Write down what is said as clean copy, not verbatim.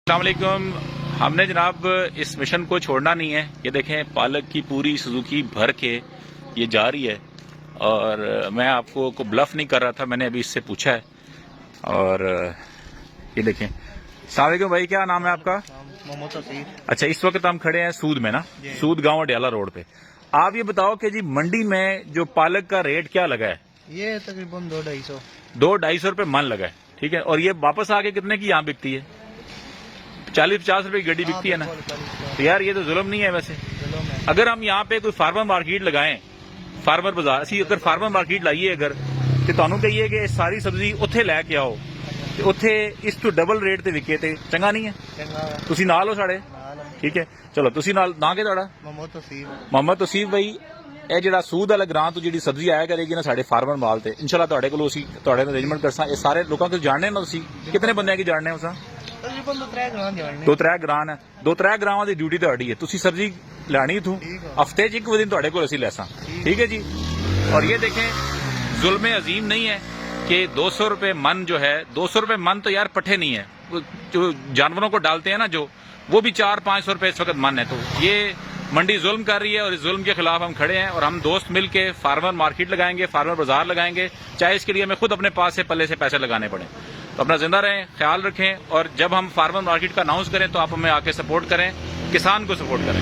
अस्सलाम वालेकुम। हमने जनाब इस मिशन को छोड़ना नहीं है। ये देखें पालक की पूरी सुजुकी भर के ये जा रही है और मैं आपको को ब्लफ नहीं कर रहा था, मैंने अभी इससे पूछा है। और ये देखें। अस्सलाम वालेकुम भाई, क्या नाम है आपका? मोहम्मद तौसीफ। अच्छा, इस वक्त हम खड़े हैं सूद में ना, सूद गांव अडियाला रोड पे। आप ये बताओ कि जी मंडी में जो पालक का रेट क्या लगा है? ये तकरीबन 200-250 रुपए मन लगा है, ठीक है। और ये वापस आके कितने की यहाँ बिकती है? 40-50 रुपए की गड्डी बिकती है ना। तो यार ये तो जुल्म नहीं है वैसे। अगर हम यहाँ पे कोई फार्मर मार्केट लगाएं, फार्मर बाजार, ਅਸੀਂ अगर फार्मर मार्केट ਲਾਈਏ अगर ਤੇ ਤੁਹਾਨੂੰ ਕਹੀਏ ਕਿ ਸਾਰੀ ਸਬਜ਼ੀ ਉੱਥੇ ਲੈ ਕੇ ਆਓ ਤੇ ਉੱਥੇ ਇਸ ਤੋਂ ਡਬਲ ਰੇਟ ਤੇ ਵਿਕੇ ਤੇ ਚੰਗਾ ਨਹੀਂ ਹੈ? ਤੁਸੀਂ ਨਾਲ ਹੋ ਸਾਡੇ? ਠੀਕ ਹੈ, ਚਲੋ ਤੁਸੀਂ ਨਾਲ ਨਾ ਕੇ ਤੁਹਾਡਾ? ਮੁਹੰਮਦ ਤੌਸੀਫ ਭਾਈ, ਇਹ ਜਿਹੜਾ ਸੂਦ ਵਾਲਾ ਗ੍ਰਾਂ ਤੋਂ ਜਿਹੜੀ ਸਬਜ਼ੀ ਆਇਆ ਕਰੇਗੀ ਨਾ ਸਾਡੇ ਫਾਰਮਰ ਮਾਲ ਤੇ, ਇਨਸ਼ਾਅੱਲਾ ਤੁਹਾਡੇ ਕੋਲੋਂ ਅਸੀਂ ਤੁਹਾਡੇ ਨਾਲ ਅਰੇਂਜਮੈਂਟ ਕਰਸਾਂ। ਇਹ ਸਾਰੇ ਲੋਕਾਂ ਤੋਂ ਜਾਣਨੇ ਨਾ ਤੁਸੀਂ? ਕਿਤਨੇ ਬੰਦਿਆਂ ਕੀ ਜਾਣਨੇ ਹੋ? तकरीबन 2-3 ਗ੍ਰਾਂ ਹੈ। 2-3 ਗ੍ਰਾਵਾਂ ਦੀ ਡਿਊਟੀ ਤੁਹਾਡੀ ਹੈ। ਤੁਸੀਂ ਸਬਜ਼ੀ ਲੈਣੀ ਇਥੋਂ ਹਫਤੇ 'ਚ ਇੱਕ ਦਿਨ ਤੁਹਾਡੇ ਕੋਲ ਅਸੀਂ ਲੈਸਾਂ, ठीक है जी। और ये देखें जुल्म अजीम नहीं है कि 200 रुपए मन जो है, 200 रुपए मन तो यार पट्टे नहीं है। जो जानवरों को डालते हैं ना जो, वो भी 400-500 रुपए इस वक्त मन है। तो ये मंडी जुल्म कर रही है और इस जुल्म के खिलाफ हम खड़े हैं। और हम दोस्त मिल के फार्मर मार्केट लगाएंगे, फार्मर बाजार लगाएंगे, चाहे इसके लिए हमें खुद अपने पास से पल्ले से पैसे लगाने पड़े। तो अपना जिंदा रहें, ख्याल रखें और जब हम फार्मर मार्केट का अनाउंस करें तो आप हमें आके सपोर्ट करें, किसान को सपोर्ट करें।